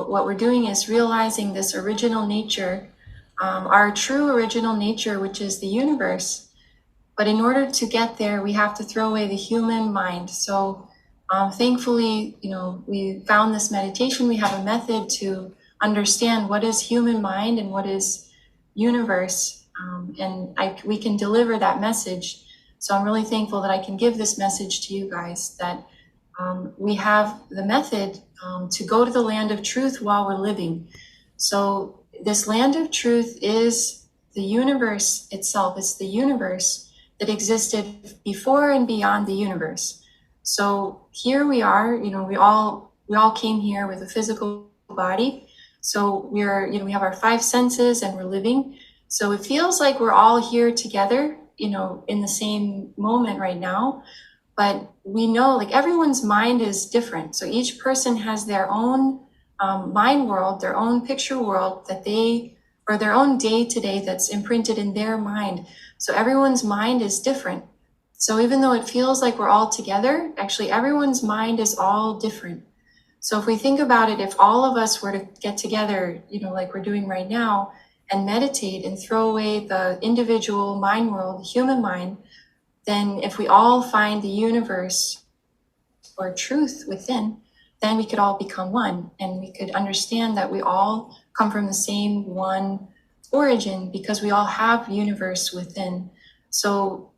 what we're doing is realizing this original nature, our true original nature, which is the universe. But in order to get there, we have to throw away the human mind. So thankfully, we found this meditation. We have a method to understand what is human mind and what is universe. We can deliver that message. So I'm really thankful that I can give this message to you guys, that we have the method to go to the land of truth while we're living. So this land of truth is the universe itself. It's the universe that existed before and beyond the universe. So here we are, we all came here with a physical body. So we have our five senses and we're living. So it feels like we're all here together, in the same moment right now. But we know, like, everyone's mind is different. So each person has their own mind world, their own picture world or their own day-to-day that's imprinted in their mind. So everyone's mind is different. So even though it feels like we're all together, actually everyone's mind is all different. So if we think about it, if all of us were to get together, like we're doing right now, and meditate and throw away the individual mind world, the human mind, then if we all find the universe or truth within, then we could all become one, and we could understand that we all come from the same one origin because we all have universe within. So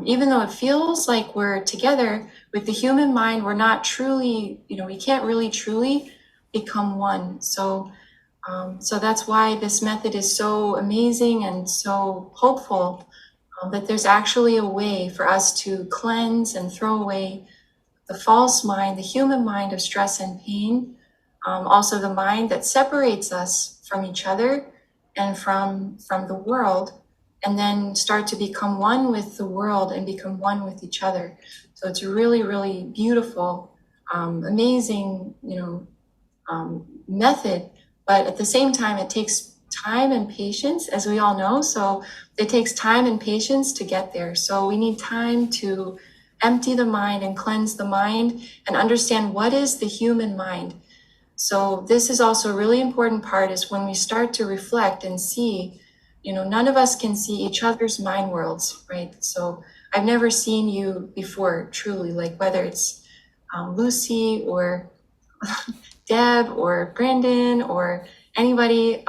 even though it feels like we're together with the human mind, we're not truly, we can't really truly become one. So that's why this method is so amazing and so hopeful, that there's actually a way for us to cleanse and throw away the false mind, the human mind of stress and pain, also the mind that separates us from each other and from the world, and then start to become one with the world and become one with each other. So it's a really, really beautiful, amazing, method. But at the same time, it takes time and patience, as we all know. So it takes time and patience to get there. So we need time to empty the mind and cleanse the mind and understand what is the human mind. So this is also a really important part, is when we start to reflect and see, none of us can see each other's mind worlds, right? So I've never seen you before, truly, like whether it's Lucy or Deb or Brandon or anybody,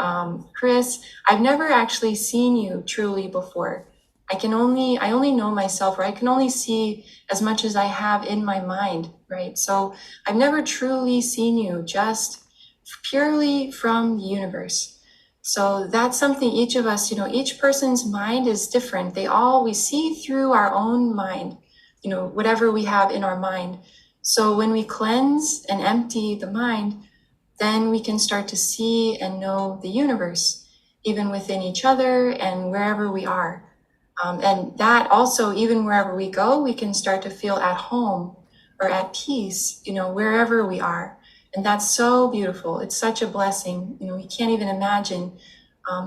Chris, I've never actually seen you truly before. I only know myself, or I can only see as much as I have in my mind, right? So I've never truly seen you, just purely from the universe. So that's something each of us, each person's mind is different. We see through our own mind, whatever we have in our mind. So when we cleanse and empty the mind, then we can start to see and know the universe, even within each other and wherever we are. And that also, even wherever we go, we can start to feel at home or at peace, wherever we are. And that's so beautiful. It's such a blessing. We can't even imagine.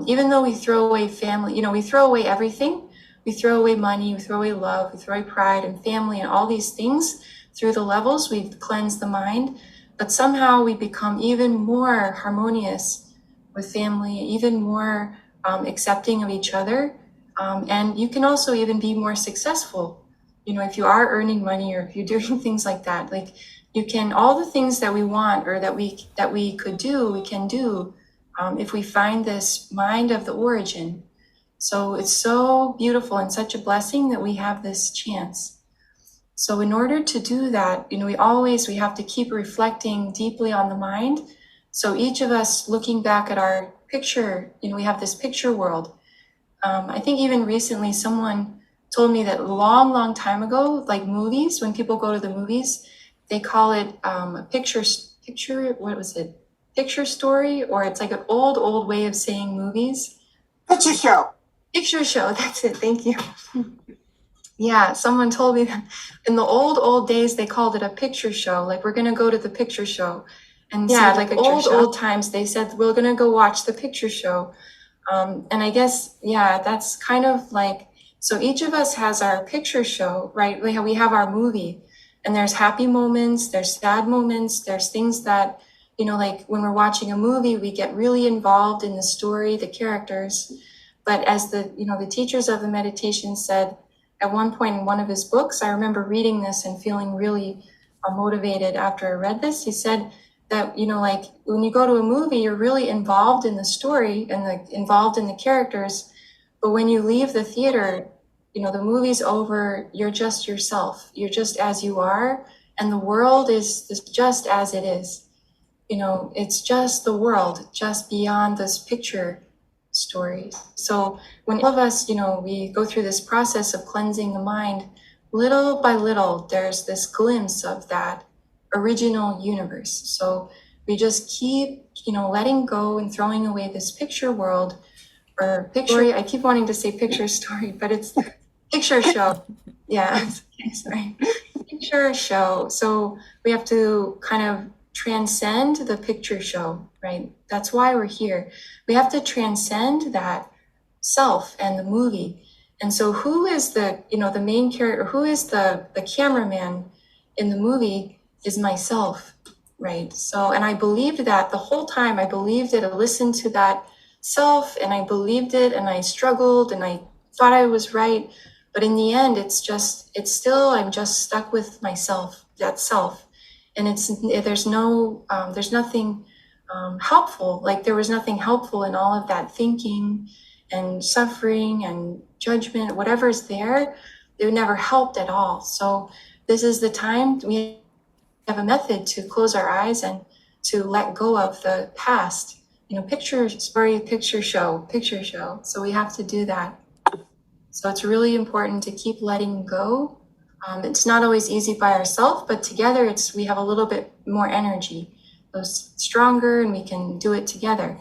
Even though we throw away family, we throw away everything. We throw away money, we throw away love, we throw away pride and family and all these things. Through the levels, we've cleansed the mind. But somehow we become even more harmonious with family, even more accepting of each other. And you can also even be more successful, if you are earning money or if you're doing things like that. Like, you can, all the things that we want or that we could do, we can do if we find this mind of the origin. So it's so beautiful and such a blessing that we have this chance. So in order to do that, we have to keep reflecting deeply on the mind. So each of us looking back at our picture, we have this picture world. I think even recently someone told me that a long, long time ago, like movies, when people go to the movies, they call it a picture, what was it? Picture story, or it's like an old way of saying movies. Picture show. Picture show, that's it, thank you. Yeah, someone told me that in the old days, they called it a picture show. Like, we're gonna go to the picture show. And yeah, like old times, they said, we're gonna go watch the picture show. And I guess, yeah, that's kind of like, so each of us has our picture show, right? We have our movie, and there's happy moments, there's sad moments, there's things that, like when we're watching a movie, we get really involved in the story, the characters. But as the teachers of the meditation said at one point in one of his books, I remember reading this and feeling really motivated after I read this. He said that, like when you go to a movie, you're really involved in the story and involved in the characters. But when you leave the theater, the movie's over, you're just yourself. You're just as you are. And the world is just as it is. It's just the world, just beyond this picture story. So when all of us, we go through this process of cleansing the mind, little by little, there's this glimpse of that original universe. So we just keep, letting go and throwing away this picture world or picture. I keep wanting to say picture story, but it's picture show. Yeah, sorry. Picture show. So we have to kind of transcend the picture show, right? That's why we're here. We have to transcend that self and the movie. And so who is the main character, who is the cameraman in the movie is myself, right? So, and I believed that the whole time. I believed it. I listened to that self and I believed it and I struggled and I thought I was right. But in the end, I'm just stuck with myself, that self. And there's nothing helpful. Like there was nothing helpful in all of that thinking and suffering and judgment, whatever's there, it never helped at all. So this is the time we have a method to close our eyes and to let go of the past. Picture story, picture show. So we have to do that. So it's really important to keep letting go. It's not always easy by ourselves, but together we have a little bit more energy. It's stronger and we can do it together.